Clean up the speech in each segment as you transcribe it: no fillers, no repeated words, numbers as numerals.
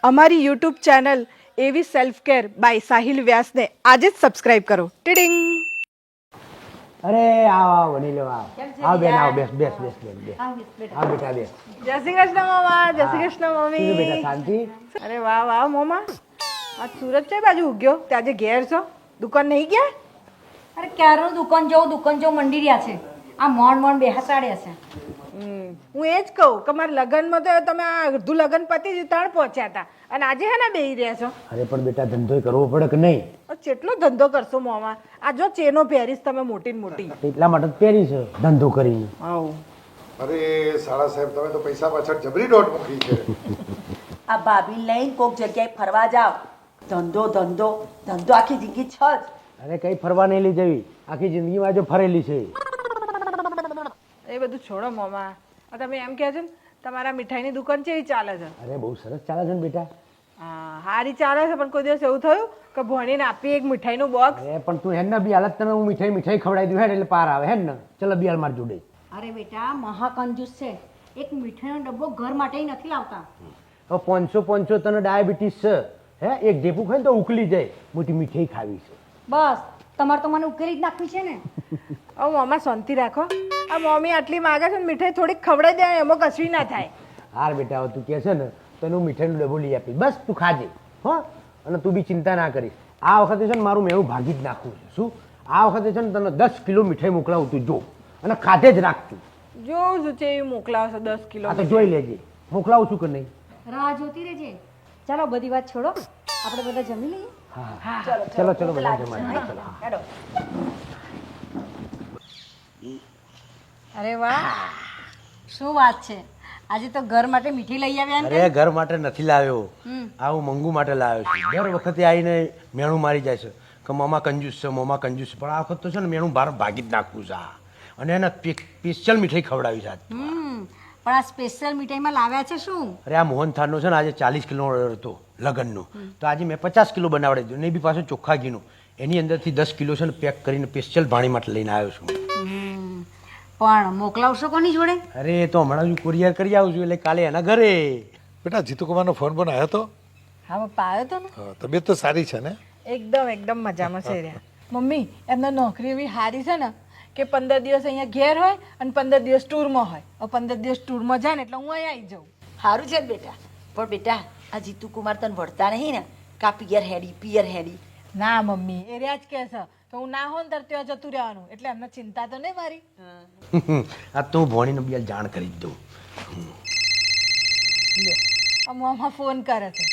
અમારી YouTube channel એવી self care bye Sahil વ્યાસને આજે જ સબસ્ક્રાઇબ કરો. ટીડિંગ. અરે આવ વડીલો આવ બેન આવ બેસ બેસ બેસ બેસ આવ બેટા બેસ. જય શ્રી કૃષ્ણ મામા. જય શ્રી કૃષ્ણ શું મમ્મી. બેટા શાંતિ? અરે વાહ વાહ મોમા, આ સુરત છે બાજુ ઉગ્યો તે આજે ઘેર છો, દુકાન નહીં ગયા? અરે ક્યારનું દુકાન જવું મંડી રહ્યા છે. આ મોણ બેહાસાડ્યા છે. હું એ જ કહું કે મારા લગ્નમાં તો તમે આ અડધું લગ્ન પતી જ ત્રણ પહોંચ્યા હતા અને આજે હે ને બેહી રહ્યા છો. અરે પણ બેટા ધંધો કરવો પડે કે નહીં? કેટલો ધંધો કરશો મોમા? આ જો ચેનો પહેરીશ તમે મોટી ને મોટી. એટલા માટે જ પહેરી છે ધંધો કરીને. આવ અરે સાળા સાહેબ, તમે તો પૈસા પાછળ જબરી દોટ મૂકી છે. આ ભાભી લઈને કોક જગ્યાએ ફરવા જાવ. ધંધો ધંધો ધંધો આખી જિંદગી છ જ. અરે કઈ ફરવા નહીં લઈ જવી, આખી જિંદગીમાં જો ફરેલી છે. એ બધું છોડો મોમા. આ તમે એમ કહે છો ને તમારા મીઠાઈની દુકાન કેવી ચાલે છે? અરે બહુ સરસ ચાલે છે ને બેટા. હા હારી ચાલે છે, પણ કોઈ દિવસ એવું થયું કે ભણીને આપી એક મીઠાઈનું બોક્સ? અરે પણ તું હેન બી હાલત તને હું મીઠાઈ ખવડાવી દઉં હેડ એટલે પાર આવે હેન ને. ચલો બિયાલ માર જોડે. અરે બેટા મહાકંજૂસ છે. એક મીઠાઈનો ડબ્બો ઘર માટે નથી લાવતા. હવે 500 તને ડાયાબિટીસ છે હે? એક ઢેપું ખાઈને તો ઉકલી જાય. મોટી મીઠાઈ ખાવી છે. બસ તમારે તો મને ઉકેલી જ નાખવી છે ને. હવે મોમા શાંતિ રાખો. આ મમ્મી આટલી માગે છે ને મીઠાઈ થોડીક ખવડાવી દે, એમાં કશું ના થાય. હાર બેટા હવે તું કહે છે ને તો હું મીઠાઈનું ડબ્બો લઈ આપીશ. બસ તું ખાજે હો, અને તું બી ચિંતા ના કરીશ. આ વખતે છે ને મારું મેળું ભાગી જ નાખવું છે. શું આ વખતે છે ને તને 10 કિલો મીઠાઈ મોકલાવું તું જો, અને ખાધે જ રાખતું. જોઉં છું છે એ મોકલાવશો 10 કિલો. આ તો જોઈ લેજે મોકલાવું છું કે નહીં. રાહ જોતી રહેજે. ચાલો બધી વાત છોડો, આપણે બધા જમી લઈએ. હા ચલો ચલો બધા જમાડીએ. ચલો હેડો. અરે વાહ, શું વાત છે! આજે તો ઘર માટે મીઠી લઈ આવ્યા ને? અરે ઘર માટે નથી લાવ્યો, આ હું મંગુ માટે લાવ્યો છું. દર વખતે આવીને મેણું મારી જાય છે કે મોમાં કંજૂસ છે, મોમાં કંજૂસ છે. પણ આ વખત તો છે ને મેણું બહાર ભાગી જ નાખવું છે. અને એને સ્પેશિયલ મીઠાઈ ખવડાવી છે. પણ આ સ્પેશિયલ મીઠાઈમાં લાવ્યા છે શું? અરે આ મોહનથાળનો છે ને આજે 40 કિલો ઓર્ડર હતો લગ્નનો, તો આજે મેં 50 કિલો બનાવડાવી દીધું. ને એ બી પાછું ચોખ્ખા ઘીનું. એની અંદરથી 10 કિલો છે ને પેક કરીને સ્પેશિયલ ભાણી માટે લઈને આવ્યો છું. પણ મોકલાવશો કોની જોડે? અરે એ તો હમણાં જ કુરિયર કરી આવું છું, એટલે કાલે એના ઘરે. બેટા જીતુકુમારનો ફોન પણ આવ્યો તો? હા પપ્પા આવ્યો તો ને. હા, તબિયત તો સારી છે ને? એકદમ મજામાં છે રહ્યા. મમ્મી એમને નોકરી એવી સારી છે ને કે 15 દિવસ અહીંયા ઘેર હોય અને 15 દિવસ ટૂરમાં હોય. હવે 15 દિવસ ટૂરમાં જાય ને એટલે હું અહીંયા આવી જાઉં. સારું છે ને બેટા. પણ બેટા આ જીતુકુમાર તને વળતા નહીં ને? કા પિયર હેડી. ના મમ્મી એ રહ્યા જ કહે છે કે હું ના હોઉં ને ત્યારે ત્યાં જતું રહેવાનું, એટલે એમને ચિંતા તો નહીં મારી. આ તો હું ભણીને બી જાણ કરી જ દઉં. લ્યો મામા ફોન કરે છે.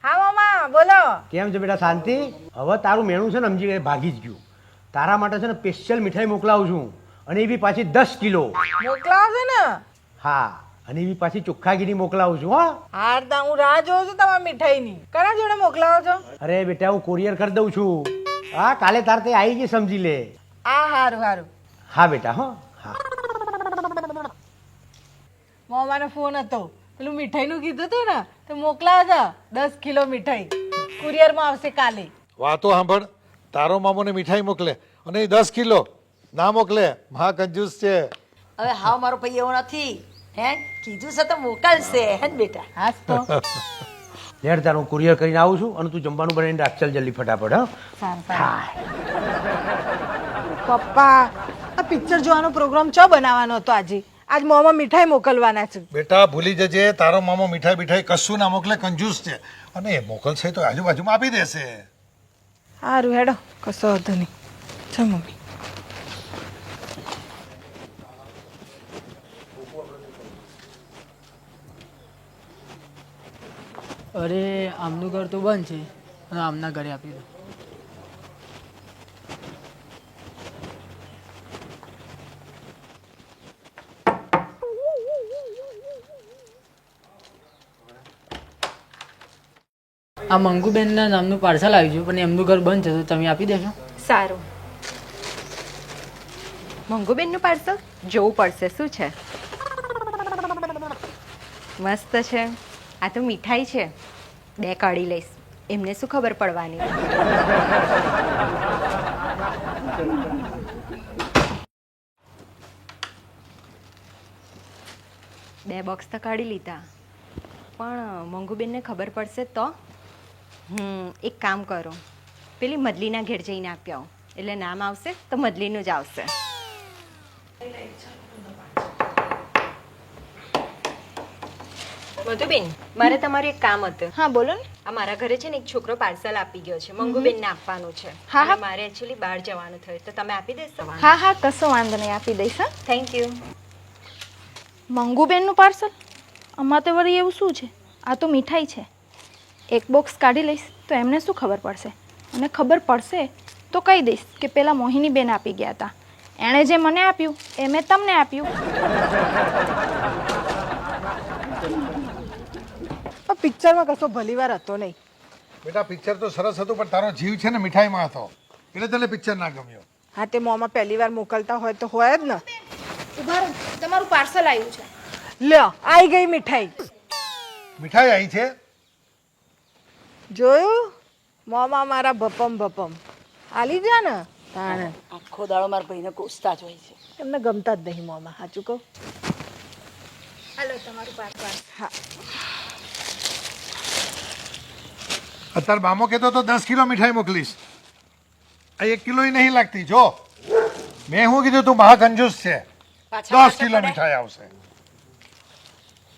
હા મામા બોલો. કેમ છે બેટા શાંતિ? હવે તારું મેણું છે ને સમજી ગઈ ભાગી જ ગયું. તારા માટે છે ને સ્પેશિયલ મીઠાઈ મોકલાવું છું, અને એ બી પાછી 10 કિલો. મોકલાવશો ને? હા, અને એ બી પાછી ચોખ્ખા ઘીની મોકલાવું છું. હા હાર તા હું રાહ જોઉં છું તમારી મીઠાઈની. કના જોડે મોકલાવો છો? અરે બેટા હું કુરિયર કરી દઉં છું. હા કાલે તાર તે આવી ગઈ સમજી લે. હારું. હા બેટા હો. હા મામાનો ફોન હતો, પેલું મીઠાઈનું કીધું હતું ને તો મોકલાવો છો 10 કિલો મીઠાઈ. કુરિયરમાં આવશે કાલે. વાતો સાંભળ, તારો મામોને મીઠાઈ મોકલે અને એ 10 કિલો ના મોકલે. મહા કંજૂસ છે. હવે હાવ મારો ભાઈ એવો નથી. હે કીધું છે તો મોકલશે હે ને બેટા? હાસ તો. લેડ તાર હું કુરિયર કરીને આવું છું, અને તું જમવાનું બનાવીને રાખ. ચાલ જલ્દી ફટાફટ. હા પપ્પા આ પિક્ચર જોવાનો પ્રોગ્રામ ચો બનાવવાનો હતો આજે? આજ મોમાં મીઠાઈ મોકલવાના છે. બેટા ભૂલી જજે, તારો મામો મીઠાઈ બીઠાઈ કશું ના મોકલે, કંજૂસ છે. અને એ મોકલશે તો આજુબાજુમાં આપી દેશે. સારું હેડો, કશો વાંધો નહીં. ચાલ મમ્મી. અરે આમનું ઘર તો બંધ છે, અને આમના ઘરે આપી દો. આ મંગુબેનના નામનું પાર્સલ આવી ગયું, પણ એમનું ઘર બંધ છે, તો તમે આપી દેશો? સારું. મંગુબેનનું પાર્સલ જોવું પડશે. શું છે? મસ્ત છે. આ તો મીઠાઈ છે. 2 કાઢી લઈશ, એમને શું ખબર પડવાની. 2 બોક્સ તો કાઢી લીધા. પણ મંગુબેનને ખબર પડશે તો એક કામ કરો, પેલી મદલીના ઘેર જઈને આપી આવો, એટલે નામ આવશે તો મદલીનું જ આવશે. મધુબેન, મારે તમારું એક કામ હતું. હા બોલો ને. આ મારા ઘરે છે ને એક છોકરો પાર્સલ આપી ગયો છે, મંગુબેનને આપવાનું છે. હા, હા. અને મારે એકચ્યુઅલી બહાર જવાનું થયું, તો તમે આપી દેશો? હા હા કશો વાંધો નહીં, આપી દઈશ. હા, થેન્ક યુ. મંગુબેનનું પાર્સલ? આમાં તો વળી એવું શું છે? આ તો મીઠાઈ છે. એક બોક્સ કાઢી લઈશ તો એમને શું ખબર પડશે? અને ખબર પડશે તો કહી દઈશ કે પેલા મોહિની બેન આપી ગયા હતા, એણે જે મને આપ્યું એ મેં તમને આપ્યું. પિક્ચરમાં કશો ભલીવાર હતો નહીં. બેટા પિક્ચર તો સરસ હતું, પણ તારો જીવ છે ને મીઠાઈમાં હતો, એટલે તને પિક્ચર ના ગમ્યો. હા, તે મોંમાં પહેલી વાર મોકલતા હોય તો હોય જ ને. ઉભા રહો, તમારું પાર્સલ આવ્યું છે. લ્યો, આવી ગઈ મીઠાઈ. મીઠાઈ આવી છે? જોયું? મોંમાં મારા ભપમ ભપમ આલી જા ને તાણે. આખો દાડો મારા ભાઈને કોસતા જ હોય છે. એમને ગમતા જ નહીં મોંમાં, સાચું કહું. હાલો તમારું પાર્સલ. હા, અત્યારે મામો કહેતો તો 10 કિલો મીઠાઈ મોકલીશ, આ 1 કિલો નહીં લાગતી. જો મેં શું કીધું, તું મહાકંજૂસ છે. 10 કિલો મીઠાઈ આવશે.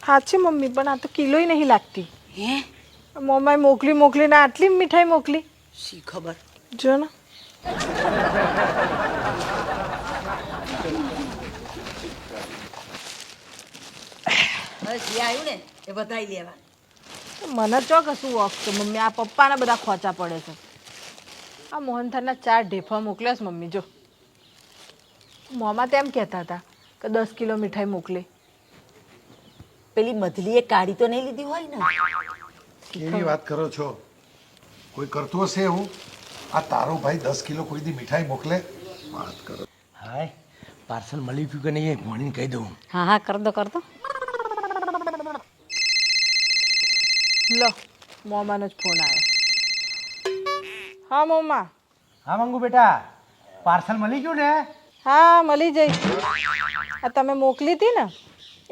સાચી મમ્મી, પણ આ તો કિલોય નહીં લાગતી. હે? મોંમાં મોકલી મોકલીને આટલી મીઠાઈ મોકલી. શી ખબર. જો ને. હવે જે આવ્યું ને એ વધાઈ લેવા. મને ચો કશું વોક છે મમ્મી, આ પપ્પાના બધા ખોચા પડે છે. આ મોહનથાળના 4 ઢેફા મોકલ્યા છે મમ્મી. જો મોંમાં તેમ કહેતા હતા કે 10 કિલો મીઠાઈ મોકલી. પેલી મધલીએ કાઢી તો નહીં લીધી હોય ને? કેવી વાત કરો છો? કોઈ કરતું હશે એવું? આ તારો ભાઈ 10 કિલો કોઈ દી મીઠાઈ મોકલે? વાત કરો. હાય, પાર્સલ મળી ગયું કે નહીં એ ભણીને કહી દઉં. હા હા કર દો. લો, મોમાનો જ ફોન આવ્યો. હા મોમા. હા મંગુ બેટા, પાર્સલ મળી ગયું ને? હા, મળી જઈ. આ તમે મોકલી હતી ને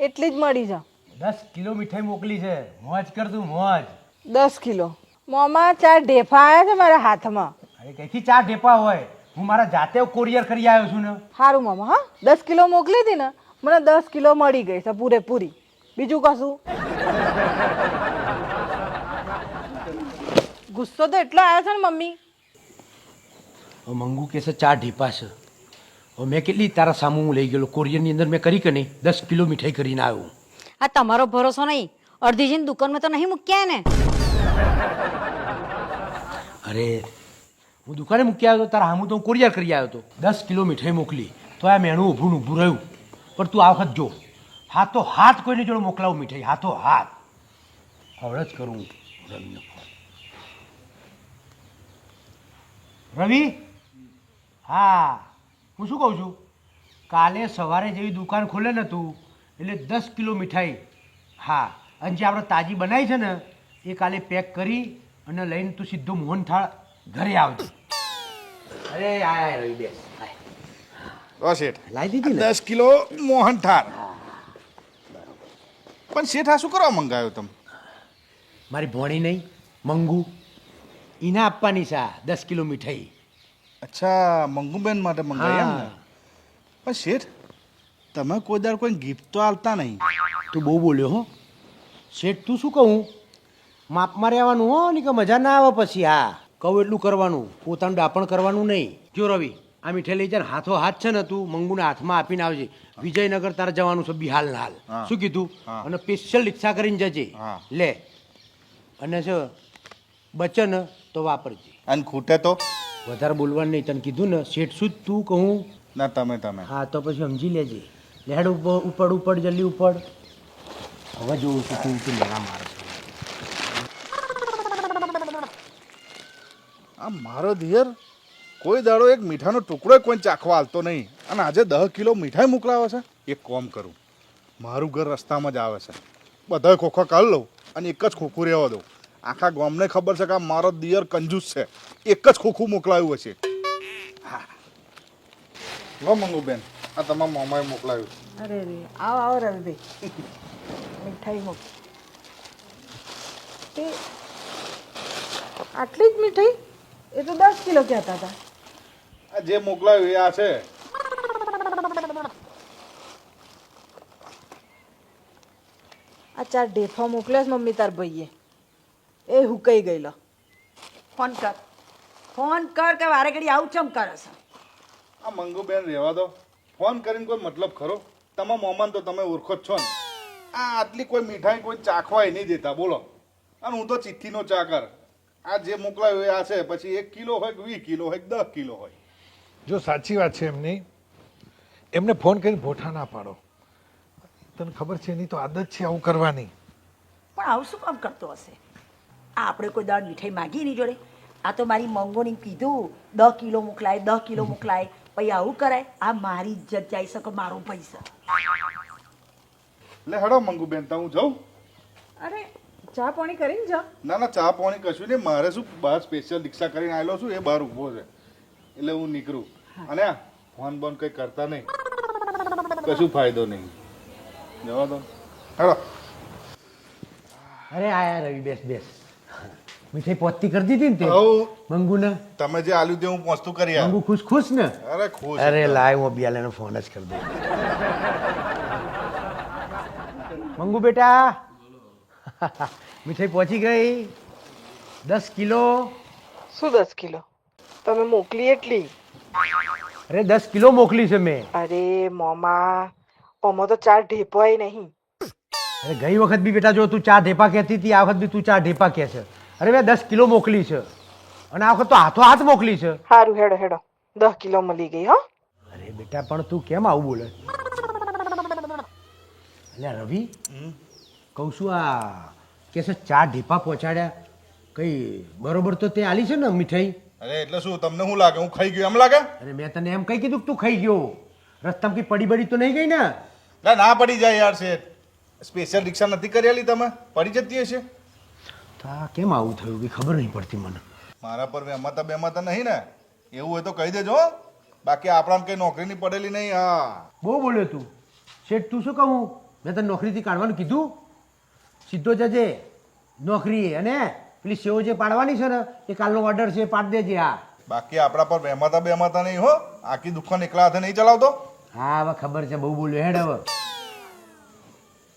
એટલી જ મળી જા. 10 કિલો મીઠાઈ મોકલી છે. મોજ કર તું, મોજ. 10 કિલો. મોમાં 4 ઢેફા આવ્યા છે મારા હાથમાં. અરે કઈથી 4 ઢેપા હોય? હું મારા જાતે કોરિયર કરી આવ્યો છું ને. સારું મામા. હા, 10 કિલો મોકલી હતી ને, મને 10 કિલો મળી ગઈ છે પૂરેપૂરી. બીજું કશું? ગુસ્સો તો એટલો આવ્યો છે ને મમ્મી. મંગુ કે છે 4 ઢેપા છે. હવે મેં કેટલી તારા સામું હું લઈ ગયેલો કોરિયરની અંદર મેં કરી કે નહીં? 10 કિલો મીઠાઈ કરીને આવ્યો. આ તમારો ભરોસો નહીં, અડધી જઈને દુકાનમાં તો નહીં મૂક્યા ને. અરે હું દુકાને મૂકી આવ્યો હતો, તારા સામું તો હું કોરિયર કરી આવ્યો હતો. 10 કિલો મીઠાઈ મોકલી તો આ મેણું ઊભું રહ્યું. પણ તું આ વખત જો, હાથો હાથ કોઈને જોડે મોકલાવું મીઠાઈ, હાથો હાથ. હવે જ કરું રવિનો ફોન. રવિ, હા હું શું કહું છું, કાલે સવારે જેવી દુકાન ખોલે ને તું, એટલે 10 કિલો મીઠાઈ, હા, અને જે આપણે તાજી બનાવી છે ને એ કાલે પેક કરી અને લઈને તું સીધો મોહનથાળ ઘરે આવજો. અરે આય રવિ બેસ. ઓ શેઠ, લાવી દીધી ને? 10 કિલો મોહનથાળ. પણ શેઠ આ શું કરવા મંગાવ્યો તમે? મારી ભોણી નહીં મંગુ, એને આપવાની છે આ 10 કિલો મીઠાઈ. અચ્છા, મંગુબેન માટે મંગાવી એમ ને? હા. પણ શેઠ, તમે કોઈ દર કોઈ ગિફ્ટ તો આલતા નહીં. તું બહુ બોલ્યો હો શેઠ. તું શું કહું, માપમાં રહેવાનું હો, ને કે મજા ના આવે પછી. હા, કહું એટલું કરવાનું, પોતાનું ડાપણ કરવાનું નહીં. જો રવિ, આ મીઠાઈ લઈ જાય હાથો હાથ છે ને, તું મંગુના હાથમાં આપીને આવજે. વિજયનગર તારે જવાનું છે બિહાલ ને હાલ. હા. શું કીધું? હા. અને સ્પેશિયલ રિક્ષા કરીને જજે. હા. લે, અને છે બચે ને તો વાપરજે. અને ખૂટે તો? વધારે બોલવાનું નહીં, તને કીધું ને શેઠ શું જ તું કહું. ના તમે. હા તો પછી સમજી લેજે. લેડ ઉપર જલ્દી ઉપર. હવે જોઉં છું તું લેવા મારે. આ મારો ધીયર કોઈ દાડો એક મીઠાનો ટુકડો કોઈ ચાખવા હાલતો નહીં, અને આજે 10 કિલો મીઠાઈ મોકલાવે છે. એક કોમ કરું, મારું ઘર રસ્તામાં જ આવે છે, બધા ખોખા કાઢી લઉં અને એક જ ખોખું રહેવા દઉં. આખા ગામને ખબર છે કે આ મારો દિયર કંજૂસ છે, એક જ ખોખું મોકલાવ્યું હશે. હા લો મંગુબેન, આ તમારા મામાએ મોકલાવ્યું. અરે રે, આવો આવો રવિભાઈ. મીઠાઈ મોકલી. આટલી જ મીઠાઈ? એ તો 10 કિલો કહેતા હતા. આ જે મોકલાયું એ આ છે. આ 4 ઢેફા મોકલ્યા છે મમ્મી તાર ભાઈએ. એ હુકાઈ ગયેલો. ફોન કર કે વારે ઘડી આવું ચમ કરે છે. આ મંગુબેન રહેવા દો. ફોન કરીને કોઈ મતલબ ખરો? તમારા મોમાન તો તમે ઓળખો જ છો ને. આ આટલી કોઈ મીઠાઈ કોઈ ચાખવાય નહીં દેતા, બોલો. અને હું તો ચિઠ્ઠીનો ચાકર. આ જે મોકલાયું એ આ છે. પછી 1 કિલો હોય કે 20 કિલો હોય કે 10 કિલો હોય. જો સાચી વાત છે એમની, એમને ફોન કરીને ભોઠા ના પાડો. તને ખબર છે એની તો આદત છે આવું કરવાની. પણ આવું શું કામ કરતો હશે? આ આપણે કોઈ દાળ મીઠાઈ માગી નહીં જોડે. આ તો મારી મંગોને કીધું 10 કિલો મોકલાય, 10 કિલો મોકલાય. પછી આવું કરાય? આ મારી ઇજ્જત જાય શકે, મારો પૈસા. એટલે હેડો મંગુબેન, તો હું જાઉં? અરે ચા પાણી કરીને જા. ના ના, ચા પાણી કશું નહીં. મારે શું બહાર સ્પેશિયલ રિક્ષા કરીને આવેલો છું, એ બહાર ઊભો છે એટલે હું નીકળું. અને આ ફોન બોન કંઈ કરતા નહીં, કશું ફાયદો નહીં. જવા દો, હેડો. અરે આયા રવિ, બેસ બેસ. મીઠાઈ પહોંચતી કરી દીધી ને તે હઉ, મંગુને? તમે જે આલ્યું તે હું પહોંચતું કરી આપ. મંગુ ખુશ ખુશ ને? અરે ખુશ. અરે લાય, હું અબિયાલાને ફોન જ કરી દઉં. મંગુ બેટા, મીઠાઈ પહોંચી ગઈ. 10 કિલો. શું 10 કિલો? તમે મોકલી એટલી? અરે 10 કિલો મોકલી છે મેં. અરે મોમા, ઓમાં તો 4 ઢેપાય નહીં. અરે ગઈ વખત બી બેટા જો તું 4 ઢેપા કહેતી હતી, આ વખત બી તું 4 ઢેપા કહે છે. અરે મેં 10 કિલો મોકલી છે અને આ વખત તો હાથો હાથ મોકલી છે. સારું, હેડો હેડો, 10 કિલો મળી ગઈ. હો અરે બેટા પણ તું કેમ આવું બોલે? અલ્યા રવિ, કહું છું આ કે છે 4 ઢેપા પહોંચાડ્યા, કઈ બરોબર તો તે આલી છે ને મીઠાઈ? અરે એટલે શું તમને શું લાગે હું ખાઈ ગયો એમ લાગે? અરે મેં તને એમ કઈ કીધું કે તું ખાઈ ગયો? રસ્તામાં કઈ પડી બડી તો નહીં ગઈ ને? ના પડી જાય યાર. શેઠ, સ્પેશિયલ રિક્ષા નથી કરેલી, તમે પડી જતી હશે. તો આ કેમ આવું થયું કે ખબર નહીં પડતી મને. મારા પર બેમાતા નહીં ને? એવું હોય તો કહી દેજો હો. બાકી આપણાને કઈ નોકરીની પડેલી નહીં. હા, બહુ બોલ્યો તું. શેઠ તું શું કહું? મેં તને નોકરીથી કાઢવાનું કીધું? સીધો જજે નોકરી, અને પેલી સેવ જે પાડવાની છે ને એ કાલનો ઓર્ડર છે, પાડી દેજે. હા, બાકી આપણા પર બેમાતા નહીં હો. આખી દુકાન એકલા હાથે નહીં ચલાવતો. હા હવે ખબર છે, બહુ બોલ્યો. હેડ હવે.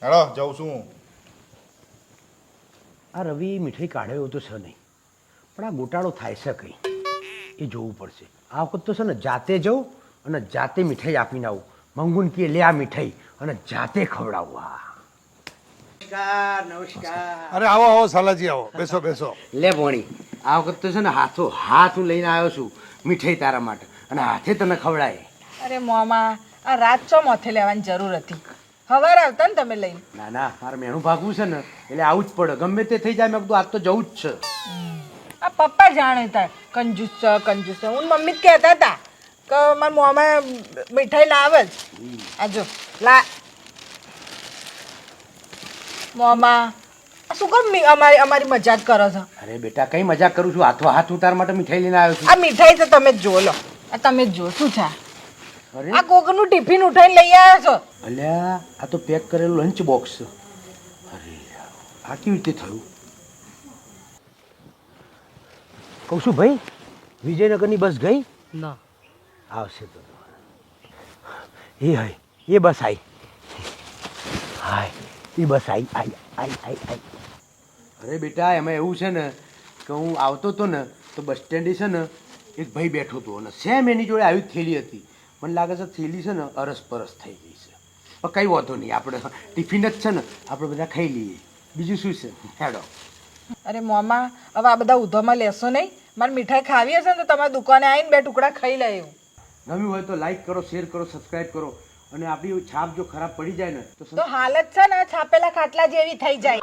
હેડો, જાઉં છું હું. આ રવિ મીઠાઈ કાઢે એવું તો છે નહીં, પણ આ ગોટાળો થાય છે કંઈ એ જોવું પડશે. આ વખત તો છે ને જાતે જવું અને જાતે મીઠાઈ આપીને આવું. મંગુન કે લે આ મીઠાઈ અને જાતે ખવડાવું. હા, નમસ્કાર નમસ્કાર. અરે આવો આવો સાલાજી, આવો, બેસો બેસો. લે ભોણી, આ વખત તો છે ને હાથો હાથ હું લઈને આવ્યો છું મીઠાઈ તારા માટે, અને હાથે તને ખવડાય. અરે મોમા, આ રાત ચો મોથે લેવાની જરૂર હતી? હવારે આવતા ને તમે લઈને. ના ના, મારે મેણું ભાગવું છે ને એટલે આવું જ પડે, ગમે તે થઈ જાય. મેં કીધું આજ તો જવું જ છે. આ પપ્પા જાણે થાય કંજૂસ છે કંજૂસ છે. હું મમ્મી જ કહેતા હતા કે મારા મોમાં મીઠાઈ લાવે જ. આ જો લા મોમા, આ શું કામ અમારી મજાક કરો છો? અરે બેટા, કઈ મજાક કરું છું? હાથો હાથ હું તારા માટે મીઠાઈ લઈને આવ્યો છું. આ મીઠાઈ તો તમે જ જો લો. આ તમે જ જો શું છે? અરે આ કોકનું ટિફિન ઉઠાઈને લઈ આવ્યા છો? અલ્યા, આ તો પેક કરેલું લંચ બોક્સ છે. અરે આ કેવી રીતે થયું? કહું છું ભાઈ, વિજયનગરની બસ ગઈ? ના. આવશે તો. એ હાય, એ બસ આવી. હાય, એ બસ આવી. અરે બેટા, એમાં એવું છે ને કે હું આવતો હતો ને તો બસ સ્ટેન્ડે છે ને એક ભાઈ બેઠો હતો અને સેમ એની જોડે આવી થેલી હતી. મને લાગે છે થેલી છે ને અરસપરસ થઈ ગઈ છે. પણ કંઈ વાંધો નહીં, આપણે ટિફિન જ છે ને આપણે બધા ખાઈ લઈએ. બીજું શું છે? હેડો. અરે મોમા, હવે આ બધા ઉધોમાં લેશો નહીં. મારે મીઠાઈ ખાવી હશે ને તો તમારી દુકાને આવીને 2 ટુકડા ખાઈ લે. એવું ગમ્યું હોય તો લાઈક કરો, શેર કરો, સબસ્ક્રાઈબ કરો, અને આપણી છાપ જો ખરાબ પડી જાય ને તો હાલત છે ને છાપેલા ખાટલા જેવી થઈ જાય.